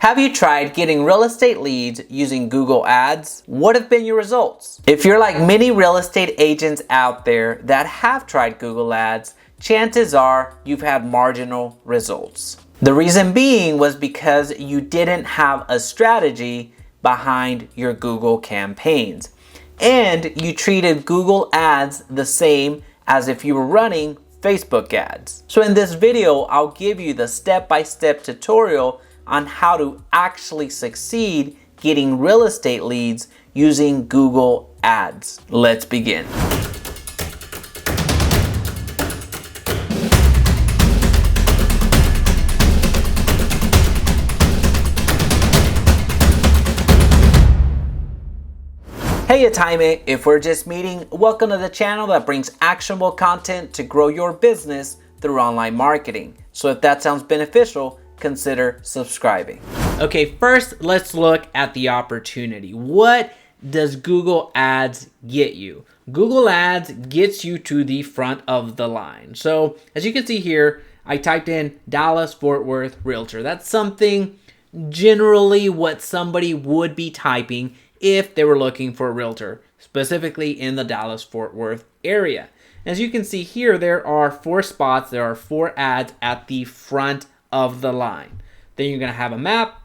Have you tried getting real estate leads using Google Ads? What have been your results? If you're like many real estate agents out there that have tried Google Ads, chances are you've had marginal results. The reason being was because you didn't have a strategy behind your Google campaigns. And you treated Google Ads the same as if you were running Facebook ads. So in this video, I'll give you the step-by-step tutorial on how to actually succeed getting real estate leads using Google Ads. Let's begin. Hey, it's Jaime. If we're just meeting, welcome to the channel that brings actionable content to grow your business through online marketing. So if that sounds beneficial, consider subscribing. Okay, first let's look at the opportunity. What does Google Ads get you? Google Ads gets you to the front of the line. So as you can see here, I typed in Dallas-Fort Worth Realtor. That's something generally what somebody would be typing if they were looking for a realtor, specifically in the Dallas-Fort Worth area. As you can see here, there are 4 spots, there are 4 ads at the front of the line. Then you're going to have a map.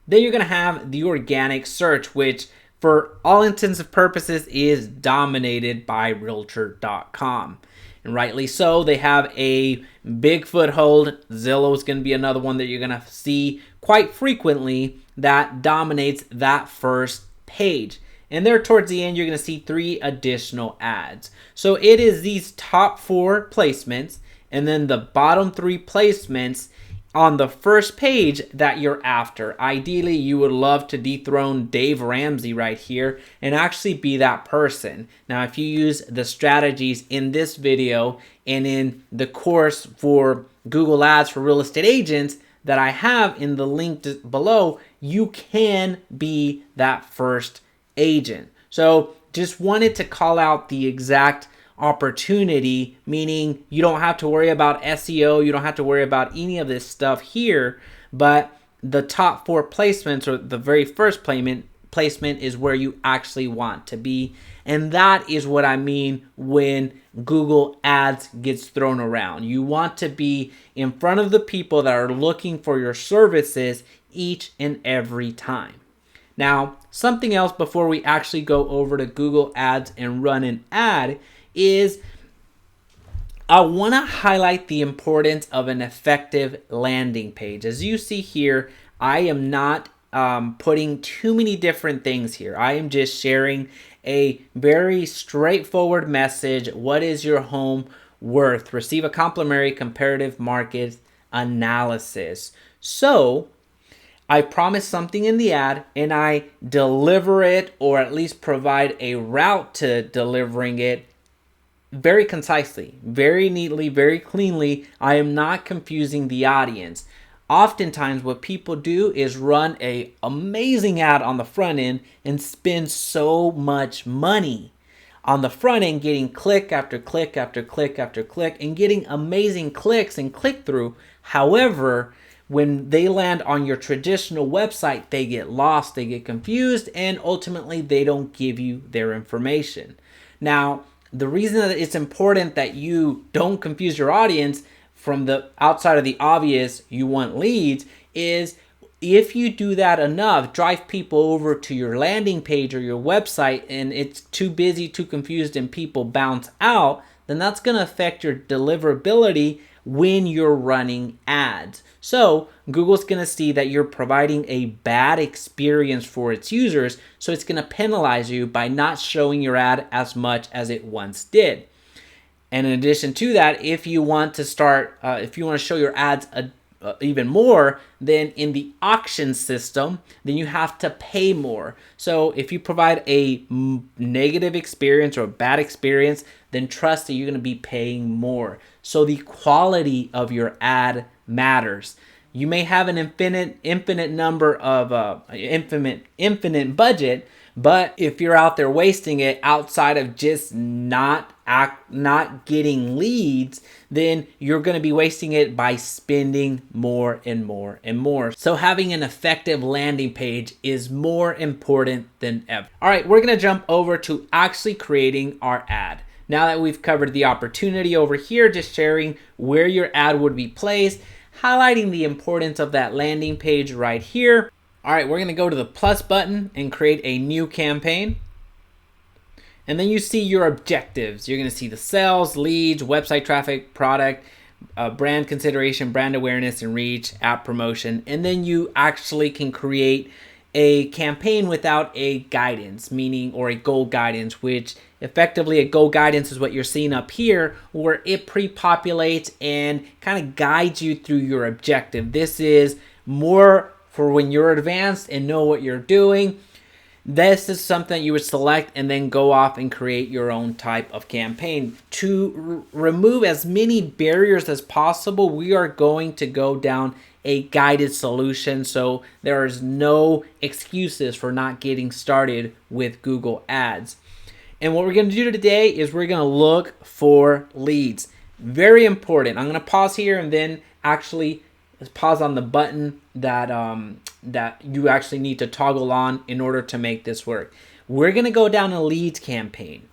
Then you're going to have the organic search, which for all intents and purposes is dominated by Realtor.com. And rightly so, they have a big foothold. Zillow is going to be another one that you're going to see quite frequently that dominates that first page. And there towards the end, you're going to see 3 additional ads. So it is these top 4 placements and then the bottom 3 placements on the first page that you're after. Ideally, you would love to dethrone Dave Ramsey right here and actually be that person. Now, if you use the strategies in this video and in the course for Google Ads for real estate agents that I have in the link below, you can be that first agent. So just wanted to call out the exact opportunity, meaning you don't have to worry about SEO, you don't have to worry about any of this stuff here, but the top 4 placements or the very first placement is where you actually want to be. And that is what I mean when Google Ads gets thrown around. You want to be in front of the people that are looking for your services each and every time. Now, something else before we actually go over to Google Ads and run an ad is I want to highlight the importance of an effective landing page. As you see here, I am not putting too many different things here. I am just sharing a very straightforward message. What is your home worth? Receive a complimentary comparative market analysis. So I promise something in the ad and I deliver it, or at least provide a route to delivering it very concisely, very neatly, very cleanly. I am not confusing the audience. Oftentimes what people do is run an amazing ad on the front end and spend so much money on the front end getting click after click after click after click and getting amazing clicks and click through. However, when they land on your traditional website, they get lost, they get confused, and ultimately they don't give you their information. Now, the reason that it's important that you don't confuse your audience from the outside of the obvious, you want leads, is if you do that enough, drive people over to your landing page or your website, and it's too busy, too confused, and people bounce out, then that's going to affect your deliverability when you're running ads. So Google's going to see that you're providing a bad experience for its users, so it's going to penalize you by not showing your ad as much as it once did. And in addition to that, if you want to show your ads even more, then in the auction system, then you have to pay more. So if you provide a negative experience or a bad experience, then trust that you're going to be paying more. So the quality of your ad matters. You may have an infinite number of infinite budget, but if you're out there wasting it outside of just not not getting leads, then you're going to be wasting it by spending more and more and more. So having an effective landing page is more important than ever. All right, we're going to jump over to actually creating our ad. Now that we've covered the opportunity over here, just sharing where your ad would be placed, highlighting the importance of that landing page right here. All right, we're going to go to the plus button and create a new campaign. And then you see your objectives. You're going to see the sales, leads, website traffic, product, brand consideration, brand awareness and reach, app promotion. And then you actually can create a campaign without a guidance, meaning, or a goal guidance, which effectively a goal guidance is what you're seeing up here, where it pre-populates and kind of guides you through your objective. This is more for when you're advanced and know what you're doing. This is something you would select and then go off and create your own type of campaign. To remove as many barriers as possible, we are going to go down a guided solution, so there is no excuses for not getting started with Google Ads. And what we're going to do today is we're going to look for leads. Very important. I'm going to pause here and then actually pause on the button that you actually need to toggle on in order to make this work. We're going to go down a leads campaign.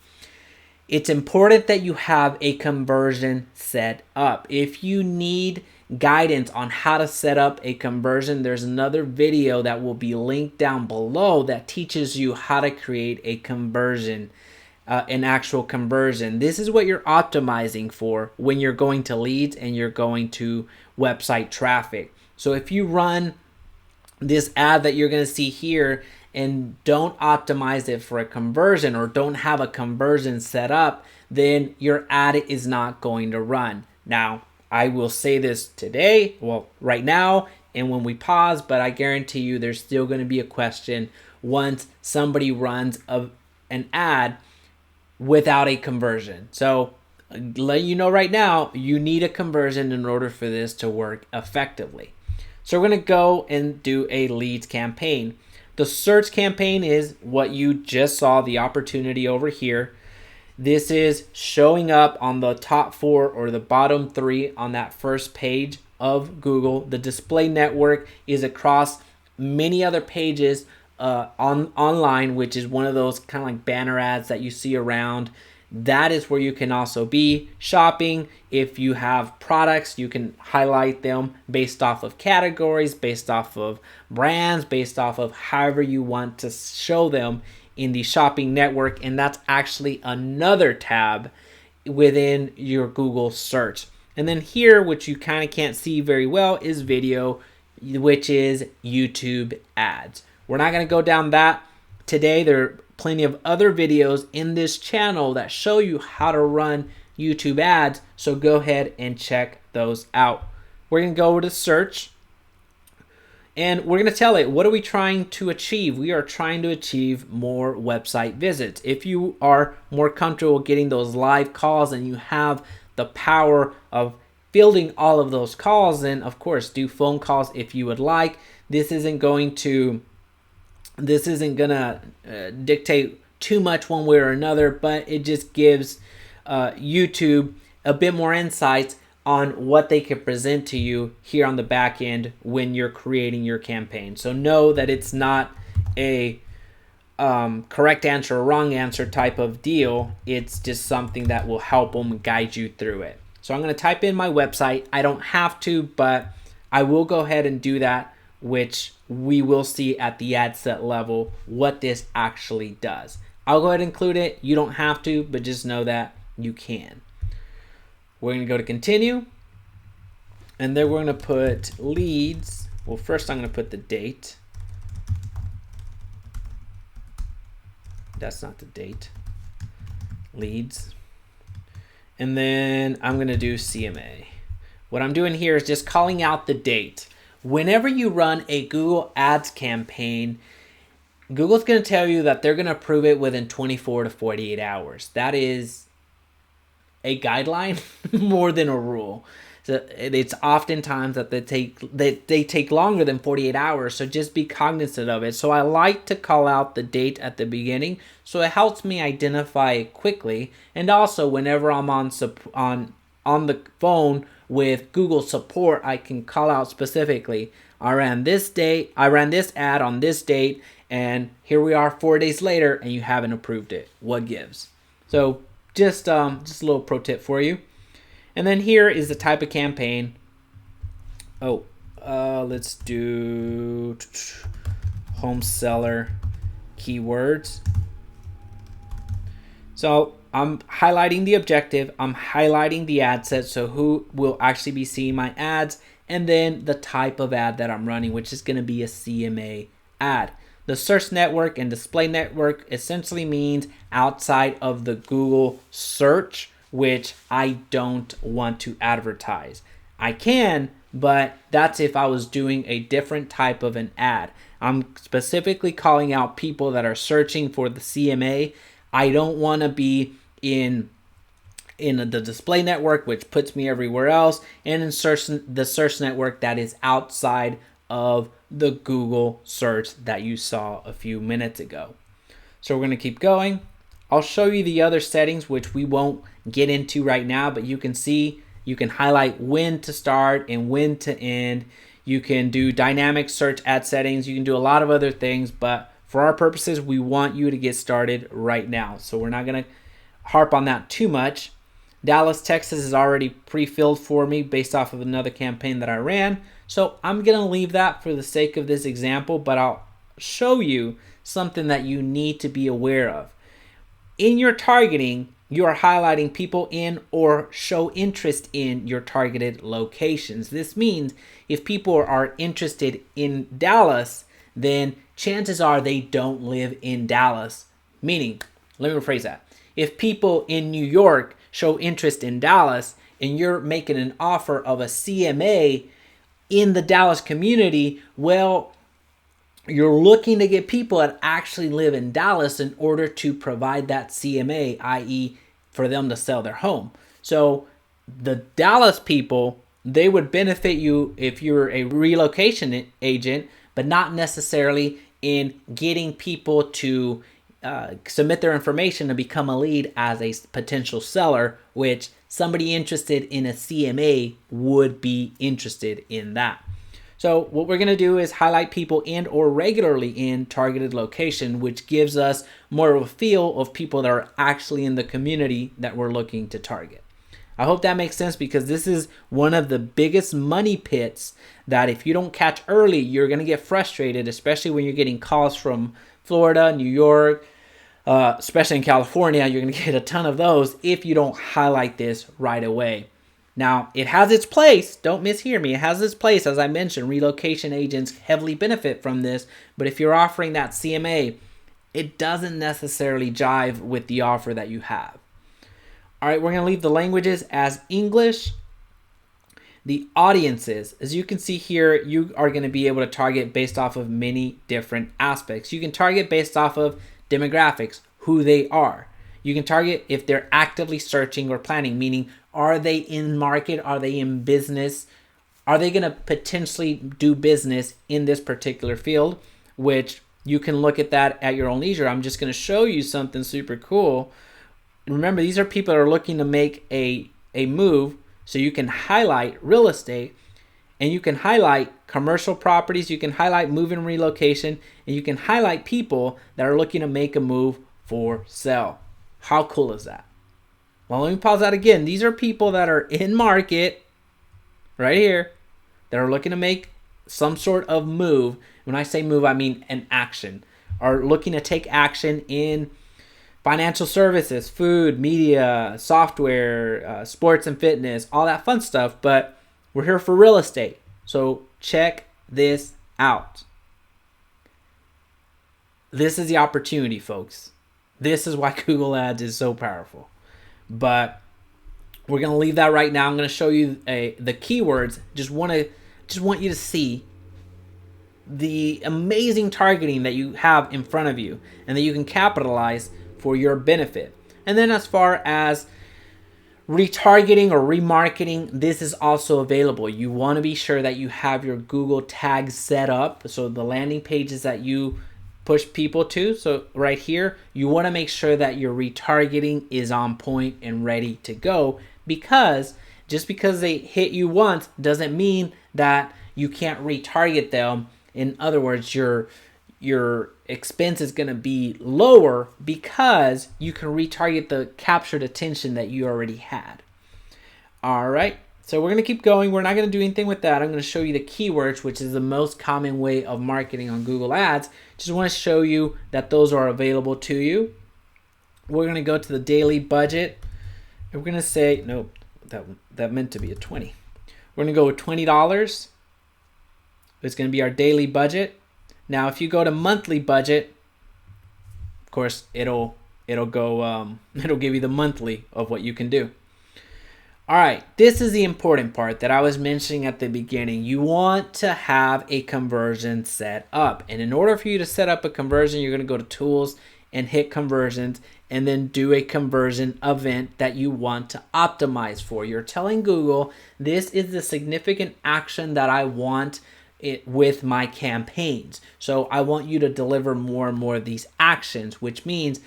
It's important that you have a conversion set up. If you need guidance on how to set up a conversion, there's another video that will be linked down below that teaches you how to create a conversion, an actual conversion. This is what you're optimizing for when you're going to leads and you're going to website traffic. So if you run this ad that you're going to see here and don't optimize it for a conversion or don't have a conversion set up, then your ad is not going to run. Now, I will say this today, well, right now, and when we pause, but I guarantee you there's still going to be a question once somebody runs an ad without a conversion. So let you know right now, you need a conversion in order for this to work effectively. So we're going to go and do a leads campaign. The search campaign is what you just saw, the opportunity over here. This is showing up on the top 4 or the bottom 3 on that first page of Google. The display network is across many other pages online, which is one of those kind of like banner ads that you see around. That is where you can also be shopping. If you have products, you can highlight them based off of categories, based off of brands, based off of however you want to show them in the shopping network. And that's actually another tab within your Google search. And then here, which you kind of can't see very well, is video, which is YouTube ads. We're not going to go down that today. There are plenty of other videos in this channel that show you how to run YouTube ads, so go ahead and check those out. We're going to go over to search, and we're going to tell it, what are we trying to achieve? We are trying to achieve more website visits. If you are more comfortable getting those live calls and you have the power of fielding all of those calls, then of course do phone calls if you would like. This isn't going to dictate too much one way or another, but it just gives YouTube a bit more insights on what they can present to you here on the back end when you're creating your campaign. So know that it's not a correct answer or wrong answer type of deal. It's just something that will help them guide you through it. So I'm going to type in my website. I don't have to, but I will go ahead and do that, which we will see at the ad set level what this actually does. I'll go ahead and include it. You don't have to, but just know that you can. We're going to go to continue, and then we're going to put leads. Well, first I'm going to put the date. That's not the date. Leads. And then I'm going to do CMA. What I'm doing here is just calling out the date. Whenever you run a Google Ads campaign, Google's going to tell you that they're going to approve it within 24 to 48 hours. That is a guideline more than a rule. So it's oftentimes that they take longer than 48 hours. So just be cognizant of it. So I like to call out the date at the beginning, so it helps me identify it quickly. And also, whenever I'm on the phone with Google support, I can call out specifically, I ran this ad on this date, and here we are 4 days later, and you haven't approved it. What gives? So just a little pro tip for you. And then here is the type of campaign. Let's do home seller keywords. So I'm highlighting the objective, I'm highlighting the ad set, so who will actually be seeing my ads, and then the type of ad that I'm running, which is going to be a CMA ad. The search network and display network essentially means outside of the Google search, which I don't want to advertise. I can, but that's if I was doing a different type of an ad. I'm specifically calling out people that are searching for the CMA. I don't want to be in the display network, which puts me everywhere else, and in the search network that is outside of the Google search that you saw a few minutes ago. So we're going to keep going. I'll show you the other settings, which we won't get into right now, but you can see you can highlight when to start and when to end. You can do dynamic search ad settings. You can do a lot of other things, but for our purposes, we want you to get started right now. So we're not going to harp on that too much. Dallas, Texas is already pre-filled for me based off of another campaign that I ran. So I'm going to leave that for the sake of this example, but I'll show you something that you need to be aware of. In your targeting, you are highlighting people in or show interest in your targeted locations. This means if people are interested in Dallas, then chances are they don't live in Dallas. Meaning, let me rephrase that. If people in New York show interest in Dallas and you're making an offer of a CMA in the Dallas community, well, you're looking to get people that actually live in Dallas in order to provide that CMA, i.e. for them to sell their home. So the Dallas people, they would benefit you if you're a relocation agent, but not necessarily in getting people to submit their information to become a lead as a potential seller, which somebody interested in a CMA would be interested in that. So what we're going to do is highlight people in or regularly in targeted location, which gives us more of a feel of people that are actually in the community that we're looking to target. I hope that makes sense, because this is one of the biggest money pits that if you don't catch early, you're going to get frustrated, especially when you're getting calls from Florida, New York, especially in California. You're going to get a ton of those if you don't highlight this right away. Now, it has its place. Don't mishear me. It has its place. As I mentioned, relocation agents heavily benefit from this. But if you're offering that CMA, it doesn't necessarily jive with the offer that you have. All right, we're going to leave the languages as English. The audiences, as you can see here, you are going to be able to target based off of many different aspects. You can target based off of demographics, who they are. You can target if they're actively searching or planning, meaning are they in market? Are they in business? Are they going to potentially do business in this particular field? Which you can look at that at your own leisure. I'm just going to show you something super cool. Remember, these are people that are looking to make a move. So you can highlight real estate, and you can highlight commercial properties. You can highlight move and relocation, and you can highlight people that are looking to make a move for sale. How cool is that? Well, let me pause that again. These are people that are in market right here that are looking to make some sort of move. When I say move, I mean an action. Are looking to take action in financial services, food, media, software, sports and fitness, all that fun stuff. But we're here for real estate. So check this out. This is the opportunity, folks. This is why Google Ads is so powerful. But we're going to leave that right now. I'm going to show you the keywords. Just want you to see the amazing targeting that you have in front of you and that you can capitalize for your benefit. And then as far as Retargeting or remarketing, this is also available. You want to be sure that you have your Google tags set up. So the landing pages that you push people to, so right here, you want to make sure that your retargeting is on point and ready to go, because just because they hit you once doesn't mean that you can't retarget them. In other words, your expense is going to be lower because you can retarget the captured attention that you already had. All right, so we're going to keep going. We're not going to do anything with that. I'm going to show you the keywords, which is the most common way of marketing on Google Ads. Just want to show you that those are available to you. We're going to go to the daily budget. We're going to say, nope, that meant to be a 20. We're going to go with $20. It's going to be our daily budget. Now, if you go to monthly budget, of course, it'll go it'll give you the monthly of what you can do. All right, this is the important part that I was mentioning at the beginning. You want to have a conversion set up, and in order for you to set up a conversion, you're going to go to Tools and hit Conversions, and then do a conversion event that you want to optimize for. You're telling Google, this is the significant action that I want it with my campaigns. So I want you to deliver more and more of these actions, which means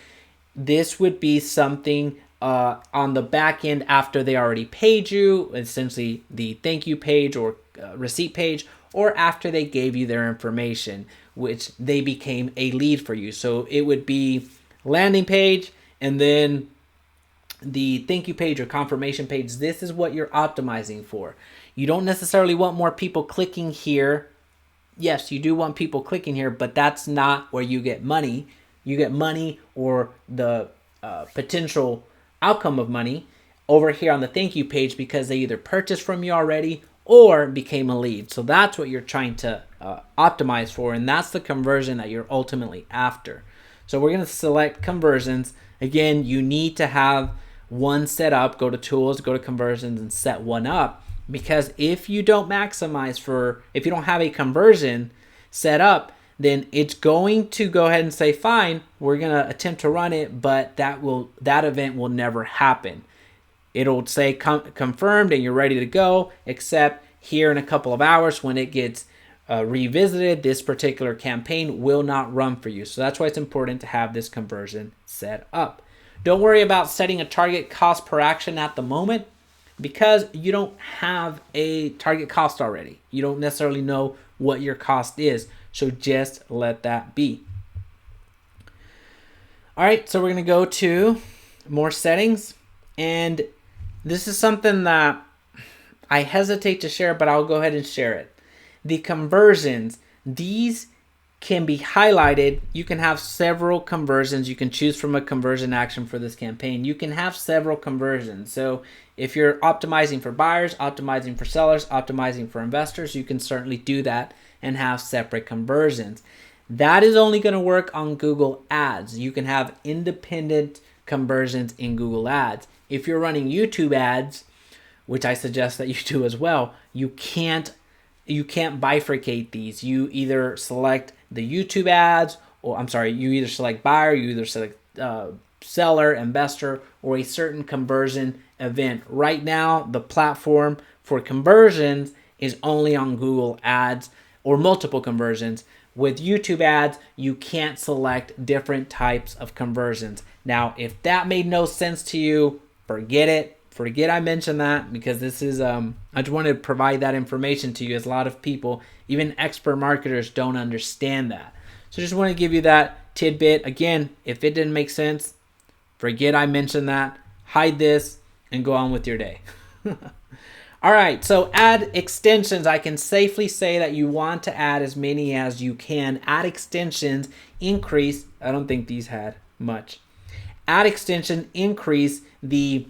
this would be something on the back end after they already paid you, essentially the thank you page or receipt page, or after they gave you their information, which they became a lead for you. So it would be landing page and then the thank you page or confirmation page. This is what you're optimizing for. You don't necessarily want more people clicking here. Yes, you do want people clicking here, but that's not where you get money. You get money, or the potential outcome of money, over here on the thank you page, because they either purchased from you already or became a lead. So that's what you're trying to optimize for, and that's the conversion that you're ultimately after. So we're going to select conversions. Again, you need to have one set up. Go to Tools, go to Conversions, and set one up. Because if you don't maximize if you don't have a conversion set up, then it's going to go ahead and say, fine, we're going to attempt to run it, but that event will never happen. It'll say confirmed and you're ready to go, except here in a couple of hours when it gets revisited, this particular campaign will not run for you. So that's why it's important to have this conversion set up. Don't worry about setting a target cost per action at the moment, because you don't have a target cost already. You don't necessarily know what your cost is. So just let that be. All right, so we're going to go to more settings. And this is something that I hesitate to share, but I'll go ahead and share it. The conversions, these can be highlighted. You can have several conversions. You can choose from a conversion action for this campaign. You can have several conversions. So if you're optimizing for buyers, optimizing for sellers, optimizing for investors, you can certainly do that and have separate conversions. That is only going to work on Google Ads. You can have independent conversions in Google Ads. If you're running YouTube ads, which I suggest that you do as well, you can't bifurcate these. You either select the YouTube ads, you either select buyer, you either select seller, investor, or a certain conversion event. Right now, the platform for conversions is only on Google Ads, or multiple conversions. With YouTube ads, you can't select different types of conversions. Now, if that made no sense to you, forget it. Forget I mentioned that, because this is, I just wanted to provide that information to you, as a lot of people, even expert marketers, don't understand that. So just want to give you that tidbit. Again, if it didn't make sense, forget I mentioned that, hide this, and go on with your day. All right, so ad extensions. I can safely say that you want to add as many as you can. Ad extensions increase, I don't think these had much. Ad extension increase the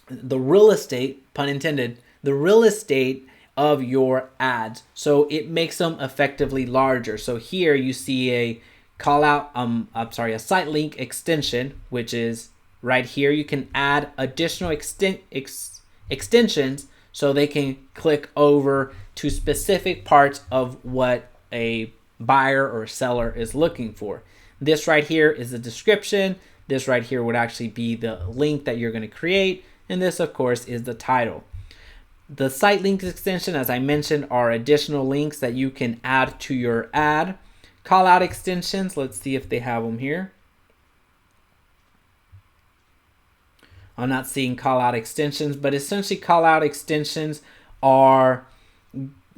real estate, pun intended, the real estate of your ads. So it makes them effectively larger. So here you see a call out, a site link extension, which is right here. You can add additional extensions so they can click over to specific parts of what a buyer or seller is looking for. This right here is the description. This right here would actually be the link that you're going to create. And this, of course, is the title. The site links extension, as I mentioned, are additional links that you can add to your ad. Call out extensions, let's see if they have them here. I'm not seeing call out extensions, but essentially call out extensions are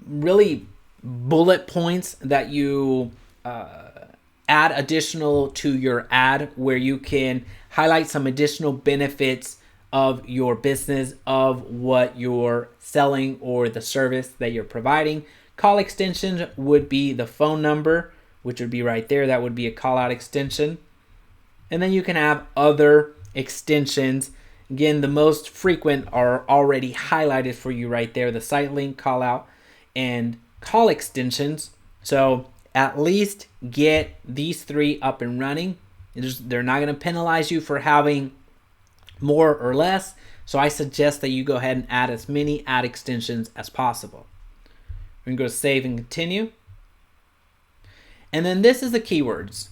really bullet points that you add additional to your ad, where you can highlight some additional benefits of your business, of what you're selling or the service that you're providing. Call extensions would be the phone number, which would be right there. That would be a call out extension. And then you can have other extensions. Again, the most frequent are already highlighted for you right there: the site link, call out, and call extensions. So at least get these 3 up and running. They're not going to penalize you for having more or less. So I suggest that you go ahead and add as many ad extensions as possible. We're going to go save and continue. And then this is the keywords.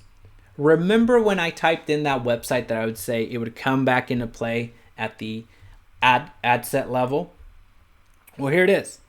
Remember when I typed in that website that I would say it would come back into play at the ad set level? Well, here it is.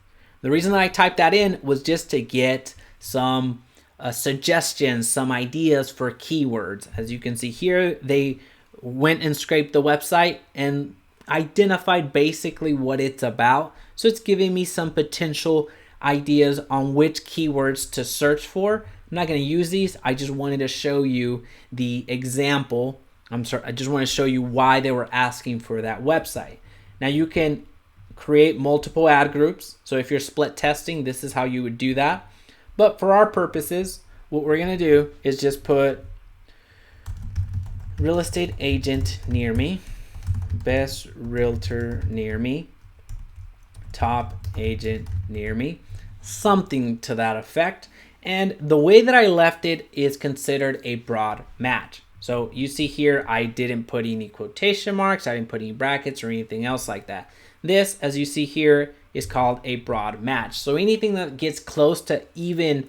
The reason that I typed that in was just to get some suggestions, some ideas for keywords. As you can see here, they went and scraped the website and identified basically what it's about. So it's giving me some potential ideas on which keywords to search for. I'm not going to use these. I just wanted to show you the example. I just want to show you why they were asking for that website. Now you can create multiple ad groups. So if you're split testing, this is how you would do that. But for our purposes, what we're going to do is just put real estate agent near me, best realtor near me, top agent near me, something to that effect. And the way that I left it is considered a broad match. So you see here, I didn't put any quotation marks, I didn't put any brackets or anything else like that. This, as you see here, is called a broad match. So anything that gets close to even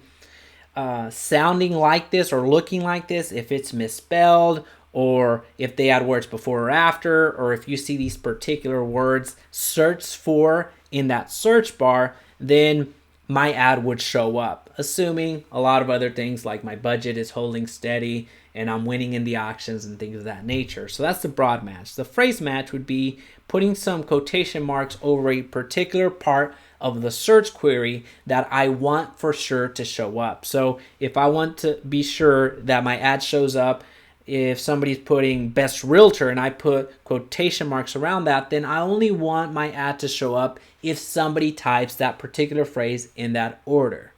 sounding like this or looking like this, if it's misspelled, or if they add words before or after, or if you see these particular words searched for in that search bar, then my ad would show up, assuming a lot of other things like my budget is holding steady and I'm winning in the auctions and things of that nature. So that's the broad match. The phrase match would be putting some quotation marks over a particular part of the search query that I want for sure to show up. So if I want to be sure that my ad shows up, if somebody's putting best realtor and I put quotation marks around that, then I only want my ad to show up if somebody types that particular phrase in that order.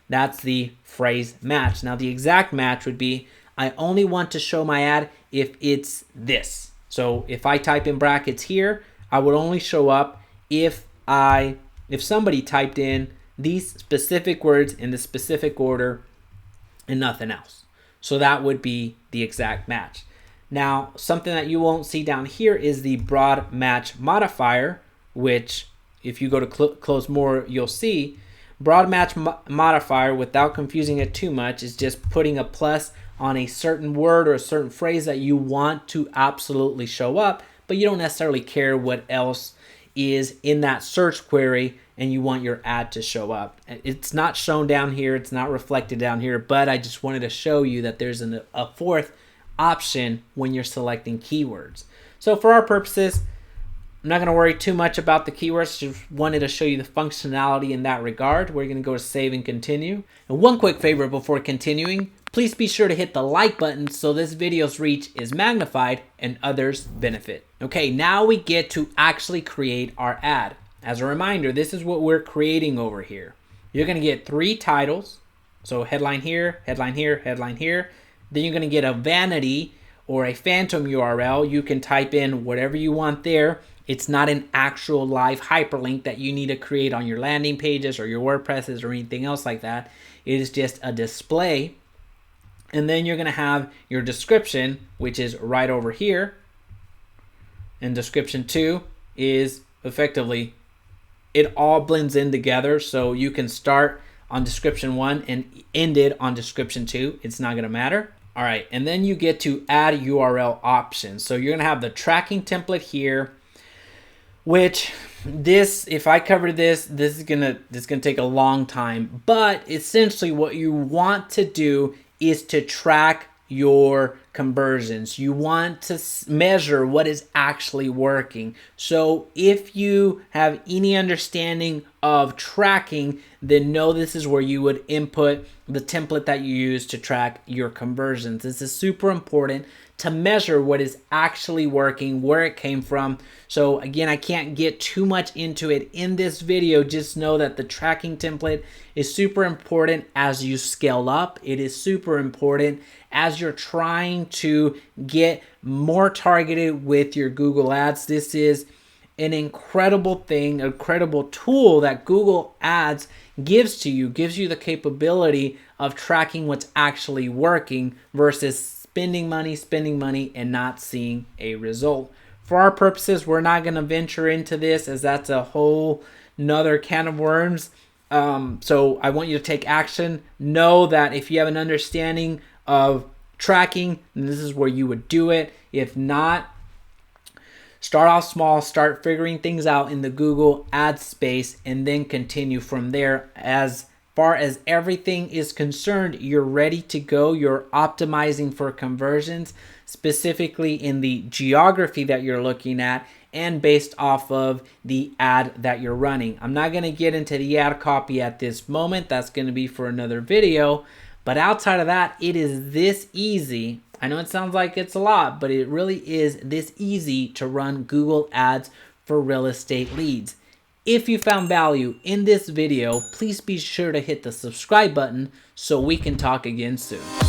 That's the phrase match. Now the exact match would be, I only want to show my ad if it's this. So if I type in brackets here, I would only show up if somebody typed in these specific words in the specific order and nothing else. So that would be the exact match. Now, something that you won't see down here is the broad match modifier, which if you go to close more, you'll see. Broad match modifier, without confusing it too much, is just putting a plus on a certain word or a certain phrase that you want to absolutely show up, but you don't necessarily care what else is in that search query and you want your ad to show up. It's not shown down here, it's not reflected down here, but I just wanted to show you that there's a fourth option when you're selecting keywords. So for our purposes, I'm not going to worry too much about the keywords, just wanted to show you the functionality in that regard. We're going to go to save and continue. And one quick favor before continuing, please be sure to hit the like button so this video's reach is magnified and others benefit. Okay, now we get to actually create our ad. As a reminder, this is what we're creating over here. You're going to get 3 titles. So headline here, headline here, headline here. Then you're going to get a vanity or a phantom URL. You can type in whatever you want there. It's not an actual live hyperlink that you need to create on your landing pages or your WordPresses or anything else like that. It is just a display. And then you're going to have your description, which is right over here. And description 2 is effectively, it all blends in together. So you can start on description 1 and end it on description 2. It's not going to matter. All right. And then you get to add URL options. So you're going to have the tracking template here. which this, if I cover this is gonna take a long time. But essentially what you want to do is to track your conversions. You want to measure what is actually working. So if you have any understanding of tracking, then know this is where you would input the template that you use to track your conversions. This is super important to measure what is actually working, where it came from. So again, I can't get too much into it in this video. Just know that the tracking template is super important as you scale up. It is super important as you're trying to get more targeted with your Google Ads. This is an incredible thing, an incredible tool that Google Ads gives to you, gives you the capability of tracking what's actually working versus spending money and not seeing a result. For our purposes, we're not going to venture into this as that's a whole nother can of worms. So I want you to take action. Know that if you have an understanding of tracking, then this is where you would do it. If not, start off small, start figuring things out in the Google Ads space, and then continue from there. As far as everything is concerned, you're ready to go. You're optimizing for conversions, specifically in the geography that you're looking at and based off of the ad that you're running. I'm not going to get into the ad copy at this moment. That's going to be for another video. But outside of that, it is this easy. I know it sounds like it's a lot, but it really is this easy to run Google Ads for real estate leads. If you found value in this video, please be sure to hit the subscribe button so we can talk again soon.